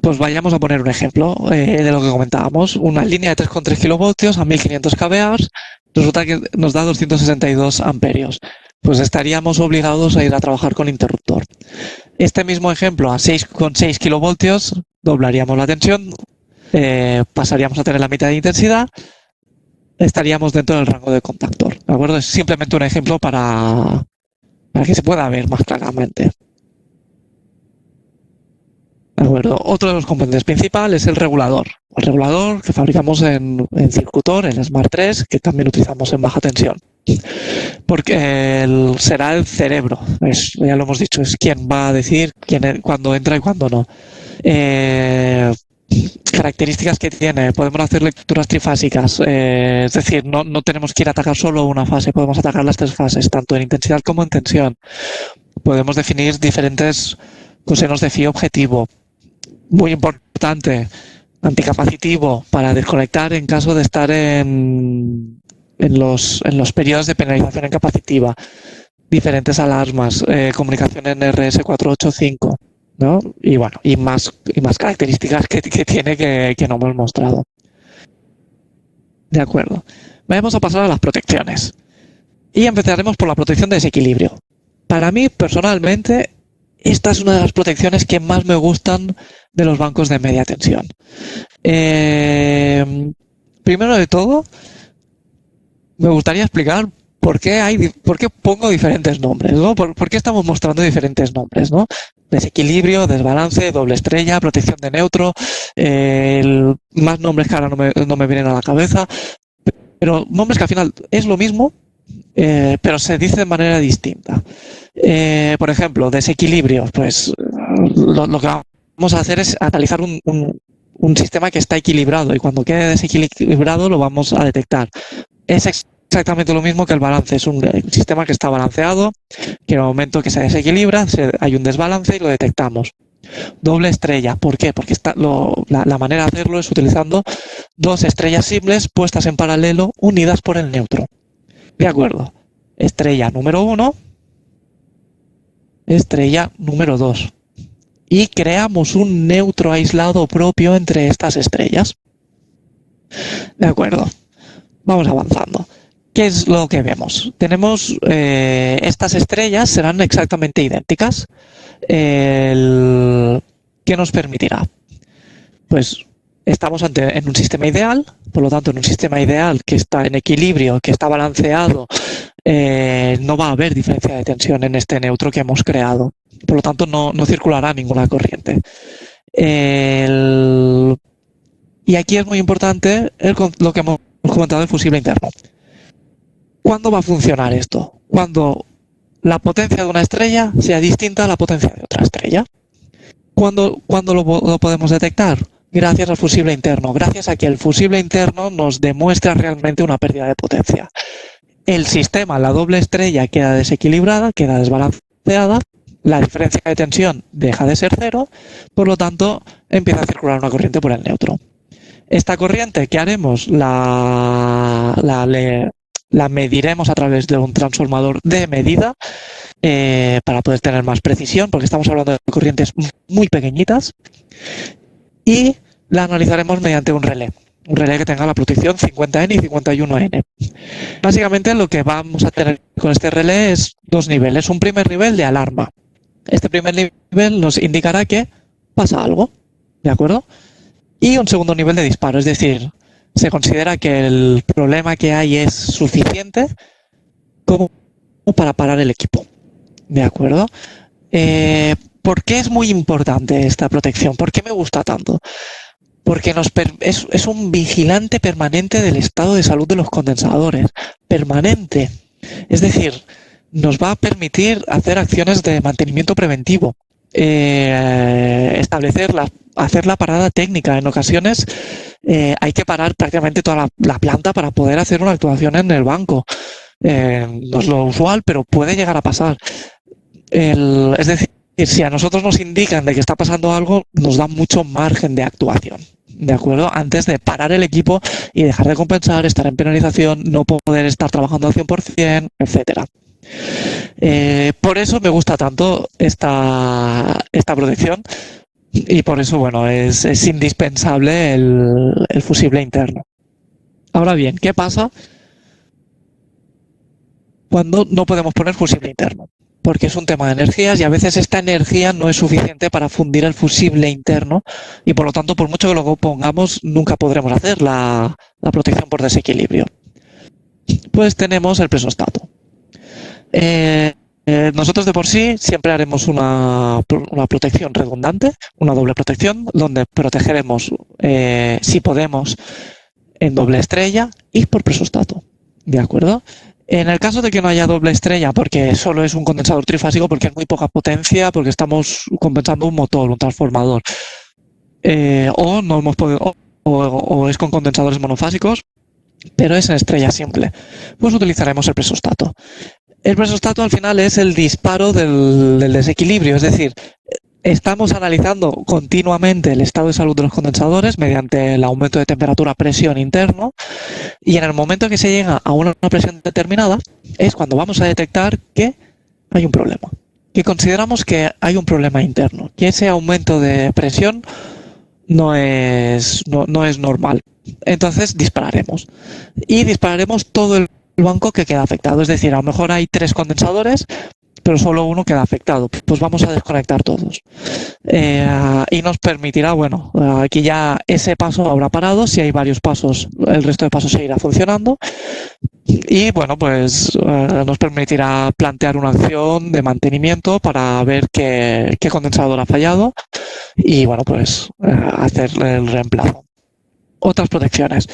pues vayamos a poner un ejemplo de lo que comentábamos. Una línea de 3,3 kilovoltios a 1500 kVA resulta que nos da 262 amperios. pues estaríamos obligados a ir a trabajar con interruptor. Este mismo ejemplo, a 6,6 kilovoltios, doblaríamos la tensión, pasaríamos a tener la mitad de intensidad, estaríamos dentro del rango de contactor. ¿De acuerdo? Es simplemente un ejemplo para que se pueda ver más claramente. ¿De acuerdo? Otro de los componentes principales es el regulador. El regulador que fabricamos en Circutor, en Smart 3, que también utilizamos en baja tensión. Porque será el cerebro, ya lo hemos dicho, es quien va a decir cuándo entra y cuándo no. Características que tiene, podemos hacer lecturas trifásicas, es decir, no tenemos que ir a atacar solo una fase, podemos atacar las tres fases, tanto en intensidad como en tensión. Podemos definir diferentes cosenos de phi objetivo. Muy importante, anticapacitivo, para desconectar en caso de estar en los periodos de penalización incapacitiva. Diferentes alarmas, comunicación en RS485, ¿no? Y bueno, y más características que tiene que no hemos mostrado. De acuerdo. Vamos a pasar a las protecciones. Y empezaremos por la protección de desequilibrio. Para mí, personalmente, esta es una de las protecciones que más me gustan de los bancos de media tensión. Primero de todo, me gustaría explicar por qué pongo diferentes nombres, ¿no? ¿Por qué estamos mostrando diferentes nombres, ¿no? Desequilibrio, desbalance, doble estrella, protección de neutro, más nombres que ahora no me vienen a la cabeza, pero nombres que al final es lo mismo, pero se dice de manera distinta. Por ejemplo, desequilibrio, pues lo que vamos a hacer es analizar un sistema que está equilibrado y cuando quede desequilibrado lo vamos a detectar. Es exactamente lo mismo que el balance, es un sistema que está balanceado, que en el momento que se desequilibra hay un desbalance y lo detectamos. Doble estrella, ¿por qué? Porque la manera de hacerlo es utilizando dos estrellas simples puestas en paralelo unidas por el neutro. De acuerdo. Estrella número 1, estrella número 2. Y creamos un neutro aislado propio entre estas estrellas. De acuerdo. Vamos avanzando. ¿Qué es lo que vemos? Tenemos estas estrellas serán exactamente idénticas. ¿Qué nos permitirá? Pues estamos en un sistema ideal, por lo tanto en un sistema ideal que está en equilibrio, que está balanceado, no va a haber diferencia de tensión en este neutro que hemos creado. Por lo tanto no circulará ninguna corriente. Y aquí es muy importante lo que hemos comentado del fusible interno. ¿Cuándo va a funcionar esto? Cuando la potencia de una estrella sea distinta a la potencia de otra estrella. ¿Cuándo lo podemos detectar? Gracias al fusible interno, gracias a que el fusible interno nos demuestra realmente una pérdida de potencia. El sistema, la doble estrella, queda desequilibrada, queda desbalanceada, la diferencia de tensión deja de ser cero, por lo tanto empieza a circular una corriente por el neutro. Esta corriente, ¿qué haremos? La mediremos a través de un transformador de medida para poder tener más precisión, porque estamos hablando de corrientes muy pequeñitas, y la analizaremos mediante un relé que tenga la protección 50N y 51N. Básicamente lo que vamos a tener con este relé es dos niveles. Un primer nivel de alarma. Este primer nivel nos indicará que pasa algo, ¿de acuerdo? Y un segundo nivel de disparo, es decir, se considera que el problema que hay es suficiente como para parar el equipo, ¿de acuerdo? ¿Por qué es muy importante esta protección? ¿Por qué me gusta tanto? Porque es un vigilante permanente del estado de salud de los condensadores, permanente. Es decir, nos va a permitir hacer acciones de mantenimiento preventivo, hacer la parada técnica. En ocasiones hay que parar prácticamente toda la planta para poder hacer una actuación en el banco. No es lo usual, pero puede llegar a pasar. Es decir, si a nosotros nos indican de que está pasando algo, nos da mucho margen de actuación, ¿de acuerdo? Antes de parar el equipo y dejar de compensar, estar en penalización, no poder estar trabajando al 100%, etcétera. Por eso me gusta tanto esta protección y por eso, bueno, es indispensable el fusible interno. Ahora bien, ¿qué pasa cuando no podemos poner fusible interno, porque es un tema de energías y a veces esta energía no es suficiente para fundir el fusible interno y por lo tanto, por mucho que lo pongamos, nunca podremos hacer la protección por desequilibrio. Pues tenemos el presostato. Nosotros de por sí siempre haremos una protección redundante, una doble protección, donde protegeremos, si podemos, en doble estrella y por presostato. ¿De acuerdo? En el caso de que no haya doble estrella, porque solo es un condensador trifásico, porque es muy poca potencia, porque estamos compensando un motor, un transformador, o no hemos podido, o es con condensadores monofásicos, pero es en estrella simple, pues utilizaremos el presostato. El presostato al final es el disparo del desequilibrio, es decir, estamos analizando continuamente el estado de salud de los condensadores mediante el aumento de temperatura-presión interno y en el momento que se llega a una presión determinada es cuando vamos a detectar que hay un problema, que consideramos que hay un problema interno, que ese aumento de presión no es normal. Entonces dispararemos y dispararemos todo el banco que queda afectado, es decir, a lo mejor hay 3 condensadores pero solo uno queda afectado, pues vamos a desconectar todos y nos permitirá, bueno, aquí ya ese paso habrá parado, si hay varios pasos el resto de pasos seguirá funcionando y bueno, pues nos permitirá plantear una acción de mantenimiento para ver qué condensador ha fallado y bueno, pues hacer el reemplazo. Otras protecciones.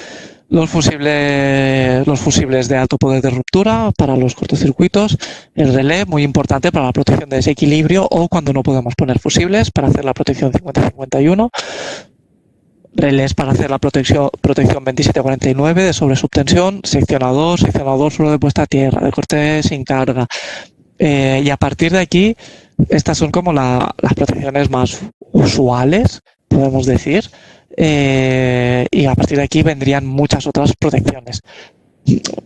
Los fusibles de alto poder de ruptura para los cortocircuitos, el relé, muy importante para la protección de desequilibrio o cuando no podemos poner fusibles para hacer la protección 50-51, relés para hacer la protección 27-49 de sobresubtensión, seccionador solo de puesta a tierra, de corte sin carga. Y a partir de aquí, estas son como las protecciones más usuales, podemos decir. Y a partir de aquí vendrían muchas otras protecciones.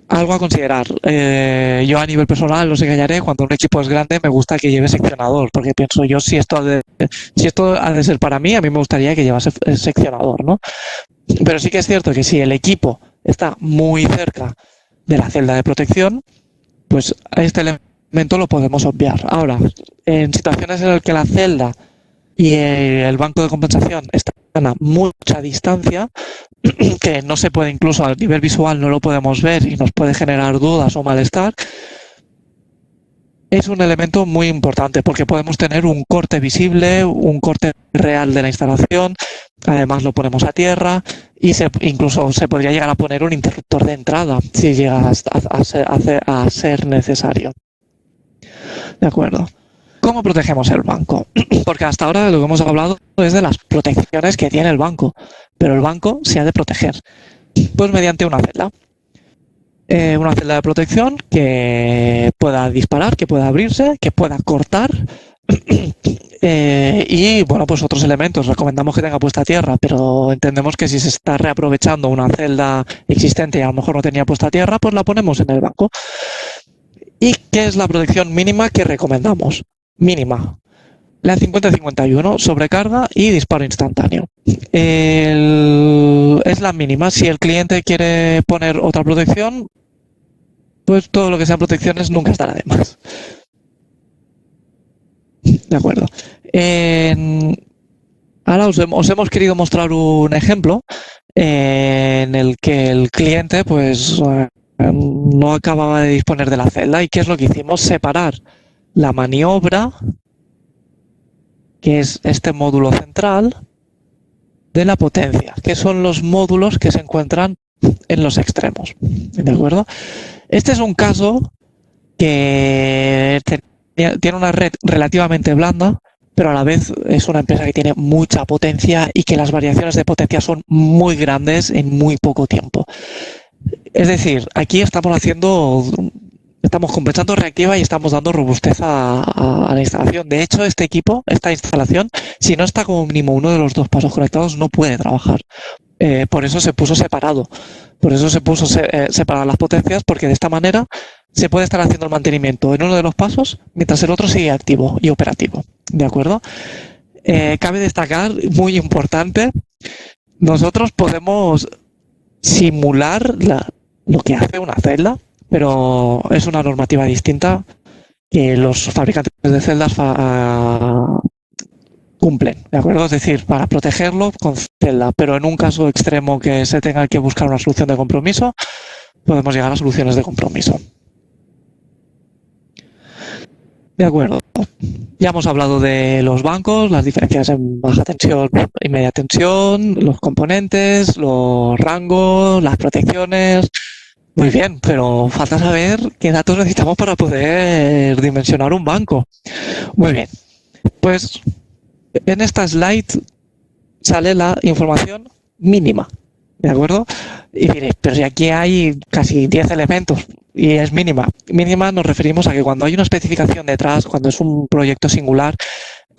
Algo a considerar. Yo a nivel personal, no sé callaré, cuando un equipo es grande me gusta que lleve seccionador, porque pienso yo, si esto ha de ser para mí, a mí me gustaría que llevase seccionador, ¿no? Pero sí que es cierto que si el equipo está muy cerca de la celda de protección, pues a este elemento lo podemos obviar. Ahora, en situaciones en las que la celda y el banco de compensación están a mucha distancia, que no se puede, incluso a nivel visual no lo podemos ver y nos puede generar dudas o malestar, es un elemento muy importante porque podemos tener un corte visible, un corte real de la instalación, además lo ponemos a tierra y incluso se podría llegar a poner un interruptor de entrada si llega a ser necesario. De acuerdo. ¿Cómo protegemos el banco? Porque hasta ahora lo que hemos hablado es de las protecciones que tiene el banco, pero el banco se ha de proteger, pues mediante una celda. Una celda de protección que pueda disparar, que pueda abrirse, que pueda cortar y bueno, pues otros elementos. Recomendamos que tenga puesta a tierra, pero entendemos que si se está reaprovechando una celda existente y a lo mejor no tenía puesta a tierra, pues la ponemos en el banco. ¿Y qué es la protección mínima que recomendamos? Mínima. La 50-51, sobrecarga y disparo instantáneo. Es la mínima. Si el cliente quiere poner otra protección, pues todo lo que sean protecciones nunca estará de más. De acuerdo. Ahora os hemos querido mostrar un ejemplo en el que el cliente pues no acababa de disponer de la celda. ¿Y qué es lo que hicimos? Separar la maniobra, que es este módulo central, de la potencia, que son los módulos que se encuentran en los extremos. ¿De acuerdo? Este es un caso que tiene una red relativamente blanda, pero a la vez es una empresa que tiene mucha potencia y que las variaciones de potencia son muy grandes en muy poco tiempo. Es decir, aquí estamos compensando reactiva y estamos dando robustez a la instalación. De hecho, esta instalación, si no está como mínimo uno de los dos pasos conectados, no puede trabajar. Por eso se puso separado. Por eso se puso separar las potencias, porque de esta manera se puede estar haciendo el mantenimiento en uno de los pasos mientras el otro sigue activo y operativo. ¿De acuerdo? Cabe destacar, muy importante, nosotros podemos simular lo que hace una celda, pero es una normativa distinta que los fabricantes de celdas cumplen, ¿de acuerdo? Es decir, para protegerlo con celda, pero en un caso extremo que se tenga que buscar una solución de compromiso, podemos llegar a soluciones de compromiso. De acuerdo. Ya hemos hablado de los bancos, las diferencias en baja tensión y media tensión, los componentes, los rangos, las protecciones. Muy bien, pero falta saber qué datos necesitamos para poder dimensionar un banco. Muy bien, pues en esta slide sale la información mínima, ¿de acuerdo? Y diréis, pero si aquí hay casi 10 elementos y es mínima. Mínima nos referimos a que cuando hay una especificación detrás, cuando es un proyecto singular,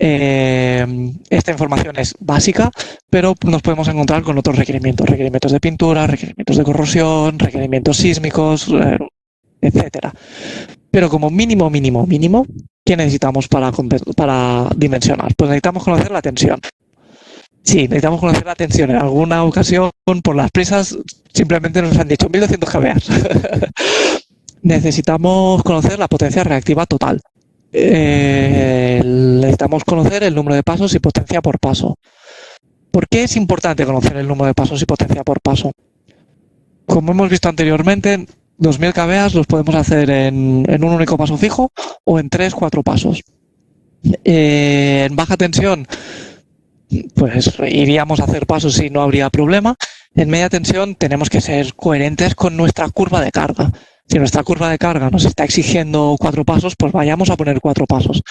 esta información es básica, pero nos podemos encontrar con otros requerimientos, requerimientos de pintura, requerimientos de corrosión, requerimientos sísmicos, etcétera. Pero como mínimo, ¿qué necesitamos para dimensionar? Pues necesitamos conocer la tensión. Sí, necesitamos conocer la tensión. En alguna ocasión, por las prisas, simplemente nos han dicho 1200 kVA. Necesitamos conocer la potencia reactiva total. Necesitamos conocer el número de pasos y potencia por paso. ¿Por qué es importante conocer el número de pasos y potencia por paso? Como hemos visto anteriormente, 2000 kVA los podemos hacer en un único paso fijo o en 3-4 pasos. En baja tensión, pues iríamos a hacer pasos y no habría problema. En media tensión tenemos que ser coherentes con nuestra curva de carga. Si nuestra curva de carga nos está exigiendo 4 pasos, pues vayamos a poner 4 pasos.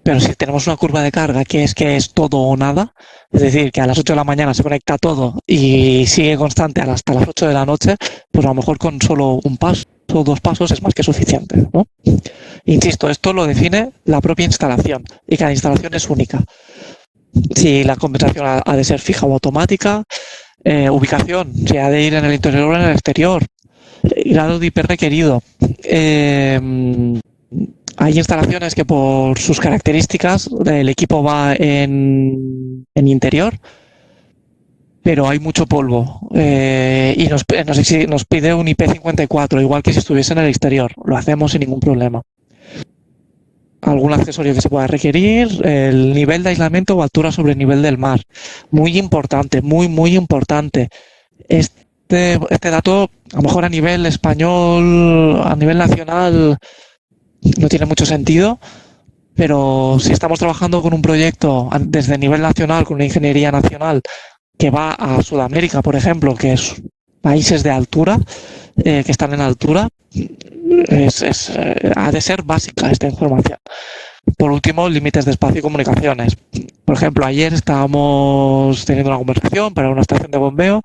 Pero si tenemos una curva de carga que es todo o nada, es decir, que a las 8 de la mañana se conecta todo y sigue constante hasta las 8 de la noche, pues a lo mejor con solo un paso o 2 pasos es más que suficiente, ¿no? Insisto, esto lo define la propia instalación y cada instalación es única. Si la compensación ha de ser fija o automática, ubicación, si ha de ir en el interior o en el exterior, grado de IP requerido. Hay instalaciones que por sus características el equipo va en interior, pero hay mucho polvo y nos pide un IP54, igual que si estuviese en el exterior. Lo hacemos sin ningún problema. Algún accesorio que se pueda requerir, el nivel de aislamiento o altura sobre el nivel del mar. Muy importante, muy importante. Este dato, a lo mejor a nivel español, a nivel nacional, no tiene mucho sentido, pero si estamos trabajando con un proyecto desde nivel nacional, con una ingeniería nacional, que va a Sudamérica, por ejemplo, que es países de altura, que están en altura, ha de ser básica esta información. Por último, límites de espacio y comunicaciones. Por ejemplo, ayer estábamos teniendo una conversación para una estación de bombeo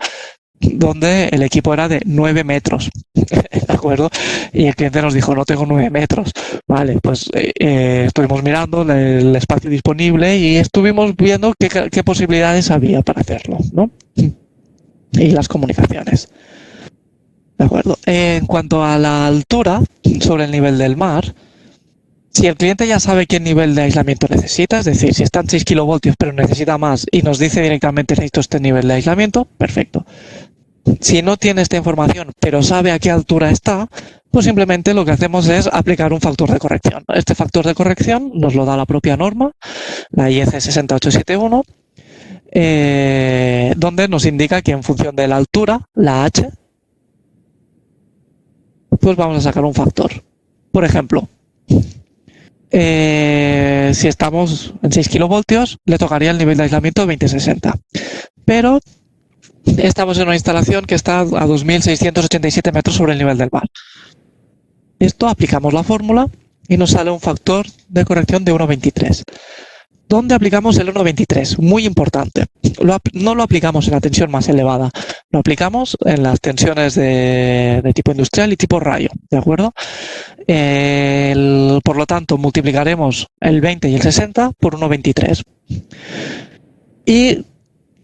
donde el equipo era de 9 metros, ¿de acuerdo? Y el cliente nos dijo, no tengo 9 metros. Vale, pues estuvimos mirando el espacio disponible y estuvimos viendo qué posibilidades había para hacerlo, ¿no? Y las comunicaciones. ¿De acuerdo? En cuanto a la altura sobre el nivel del mar, si el cliente ya sabe qué nivel de aislamiento necesita, es decir, si están 6 kilovoltios pero necesita más y nos dice directamente necesito este nivel de aislamiento, perfecto. Si no tiene esta información pero sabe a qué altura está, pues simplemente lo que hacemos es aplicar un factor de corrección. Este factor de corrección nos lo da la propia norma, la IEC 60871, donde nos indica que en función de la altura, la H, pues vamos a sacar un factor. Por ejemplo, si estamos en 6 kilovoltios, le tocaría el nivel de aislamiento 2060. Pero estamos en una instalación que está a 2.687 metros sobre el nivel del mar. Esto aplicamos la fórmula y nos sale un factor de corrección de 1,23. ¿Dónde aplicamos el 1,23? Muy importante. No lo aplicamos en la tensión más elevada, lo aplicamos en las tensiones de tipo industrial y tipo rayo, ¿de acuerdo? Por lo tanto, multiplicaremos el 20 y el 60 por 1,23 y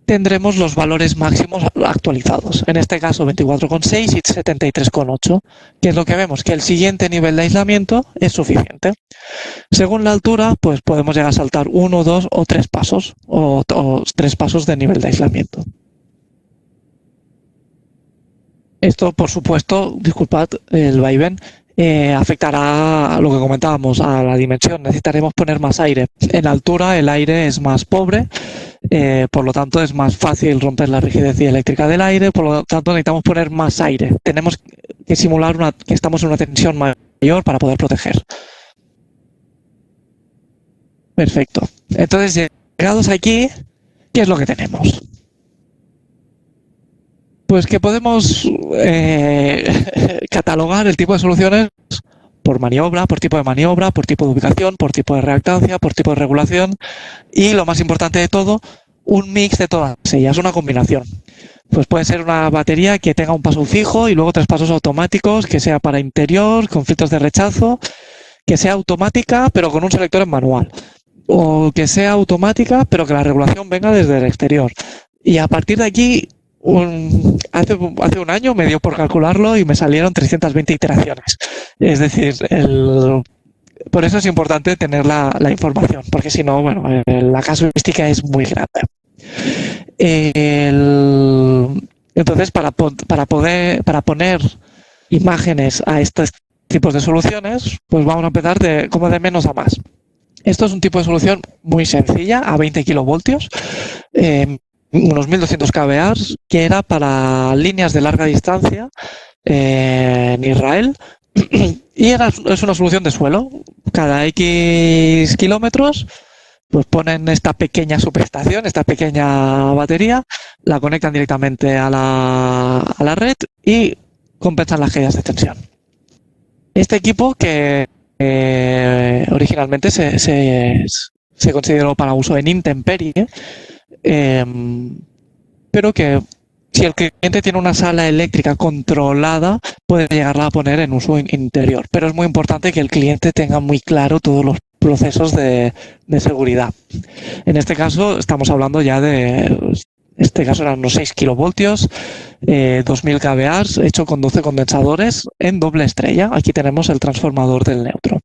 tendremos los valores máximos actualizados. En este caso 24,6 y 73,8, que es lo que vemos, que el siguiente nivel de aislamiento es suficiente. Según la altura, pues podemos llegar a saltar 1, 2 o 3 pasos, o 3 pasos de nivel de aislamiento. Esto, por supuesto, disculpad el vaivén, afectará a lo que comentábamos, a la dimensión. Necesitaremos poner más aire. En altura el aire es más pobre, por lo tanto es más fácil romper la rigidez dieléctrica del aire, por lo tanto necesitamos poner más aire. Tenemos que simular que estamos en una tensión mayor para poder proteger. Perfecto. Entonces, llegados aquí, ¿qué es lo que tenemos? Pues que podemos catalogar el tipo de soluciones por maniobra, por tipo de maniobra, por tipo de ubicación, por tipo de reactancia, por tipo de regulación y, lo más importante de todo, un mix de todas ellas, una combinación. Pues puede ser una batería que tenga un paso fijo y luego 3 pasos automáticos, que sea para interior, con filtros de rechazo, que sea automática pero con un selector en manual, o que sea automática pero que la regulación venga desde el exterior. Y a partir de aquí, hace un año me dio por calcularlo y me salieron 320 iteraciones. Es decir, por eso es importante tener la información, porque si no, bueno, la casuística es muy grande. Entonces, para poner imágenes a estos tipos de soluciones, pues vamos a empezar como de menos a más. Esto es un tipo de solución muy sencilla, a 20 kilovoltios, unos 1200 kVA, que era para líneas de larga distancia en Israel. Y es una solución de suelo. Cada X kilómetros pues ponen esta pequeña subestación, esta pequeña batería, la conectan directamente a la red y compensan las caídas de tensión. Este equipo, que originalmente se consideró para uso en intemperie, pero que si el cliente tiene una sala eléctrica controlada, puede llegarla a poner en uso interior. Pero es muy importante que el cliente tenga muy claro todos los procesos de seguridad. En este caso estamos hablando ya este caso eran unos 6 kilovoltios, 2000 kVA, hecho con 12 condensadores en doble estrella. Aquí tenemos el transformador del neutro.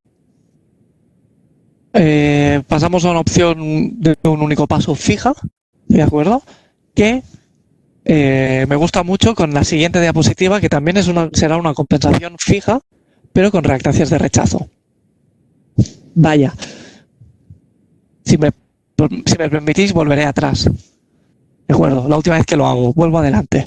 Pasamos a una opción de un único paso fija, ¿de acuerdo? Que me gusta mucho con la siguiente diapositiva, que también será una compensación fija, pero con reactancias de rechazo. Vaya, si me permitís, volveré atrás. De acuerdo, la última vez que lo hago, vuelvo adelante.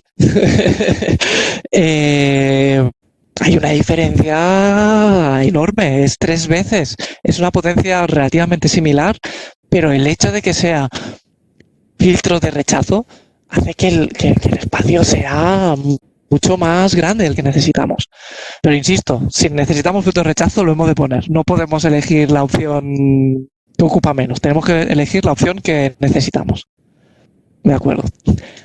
Hay una diferencia enorme, es 3 veces. Es una potencia relativamente similar, pero el hecho de que sea filtro de rechazo hace que el espacio sea mucho más grande del que necesitamos. Pero insisto, si necesitamos filtro de rechazo, lo hemos de poner. No podemos elegir la opción que ocupa menos. Tenemos que elegir la opción que necesitamos. De acuerdo.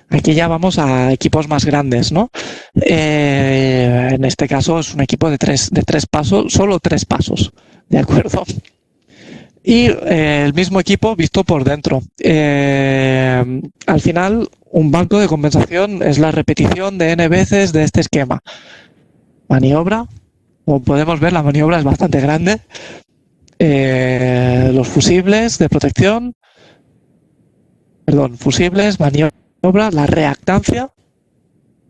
Aquí ya vamos a equipos más grandes, ¿no? En este caso es un equipo de tres pasos, solo 3 pasos. De acuerdo. Y el mismo equipo visto por dentro. Al final, un banco de compensación es la repetición de n veces de este esquema. Maniobra, como podemos ver, la maniobra es bastante grande. Los fusibles de protección, fusibles, maniobra, la reactancia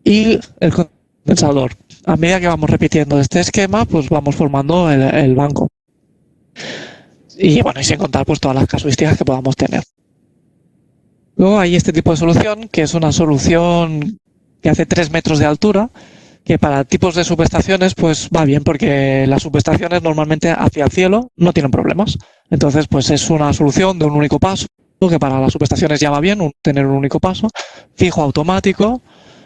y el condensador. A medida que vamos repitiendo este esquema, pues vamos formando el banco. Y bueno, y sin contar pues todas las casuísticas que podamos tener. Luego hay este tipo de solución, que es una solución que hace 3 metros de altura, que para tipos de subestaciones pues va bien, porque las subestaciones normalmente hacia el cielo no tienen problemas. Entonces pues es una solución de un único paso, que para las subestaciones ya va bien tener un único paso, fijo, automático,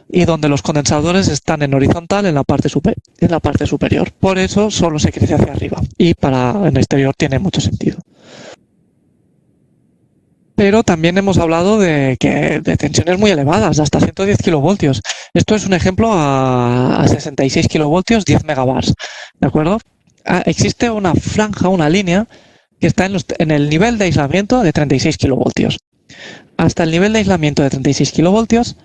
y donde los condensadores están en horizontal en la parte superior. Por eso solo se crece hacia arriba, y en el exterior tiene mucho sentido. Pero también hemos hablado de tensiones muy elevadas, hasta 110 kilovoltios. Esto es un ejemplo a 66 kilovoltios, 10 megabars, ¿de acuerdo? Existe una franja, una línea, que está en el nivel de aislamiento de 36 kilovoltios. Hasta el nivel de aislamiento de 36 kilovoltios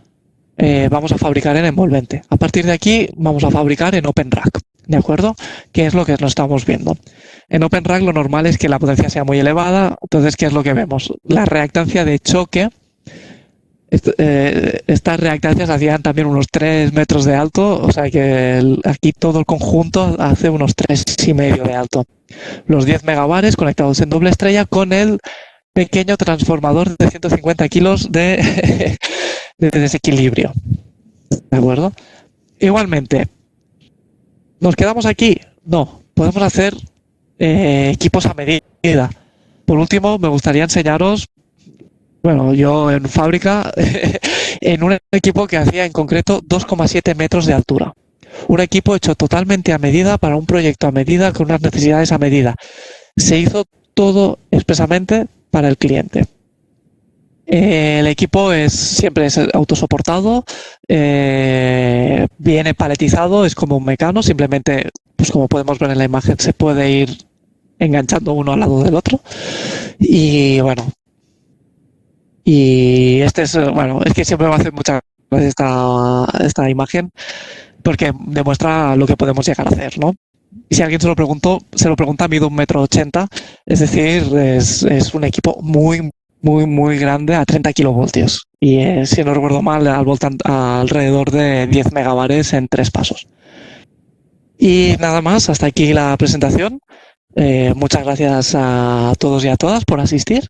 vamos a fabricar en envolvente. A partir de aquí vamos a fabricar en Open Rack, ¿de acuerdo? Que es lo que nos estamos viendo. En Open Rack lo normal es que la potencia sea muy elevada. Entonces, ¿qué es lo que vemos? La reactancia de choque Estas reactancias hacían también unos 3 metros de alto, o sea que aquí todo el conjunto hace unos 3,5 de alto. Los 10 megabares conectados en doble estrella con el pequeño transformador de 150 kilos de, de desequilibrio. ¿De acuerdo? Igualmente, ¿nos quedamos aquí? No, podemos hacer equipos a medida. Por último, me gustaría enseñaros, bueno, yo en fábrica, en un equipo que hacía en concreto 2,7 metros de altura. Un equipo hecho totalmente a medida para un proyecto a medida con unas necesidades a medida. Se hizo todo expresamente para el cliente. El equipo siempre es autosoportado, viene paletizado, es como un mecano, simplemente, pues como podemos ver en la imagen, se puede ir enganchando uno al lado del otro. Y bueno, y es que siempre me hace mucha gracia esta imagen porque demuestra lo que podemos llegar a hacer, ¿no? Y si alguien se lo pregunta, mido 1,80 m, es decir, es un equipo muy, muy, muy grande a 30 kilovoltios. Y si no recuerdo mal, alrededor de 10 megabares en 3 pasos. Y nada más, hasta aquí la presentación. Muchas gracias a todos y a todas por asistir.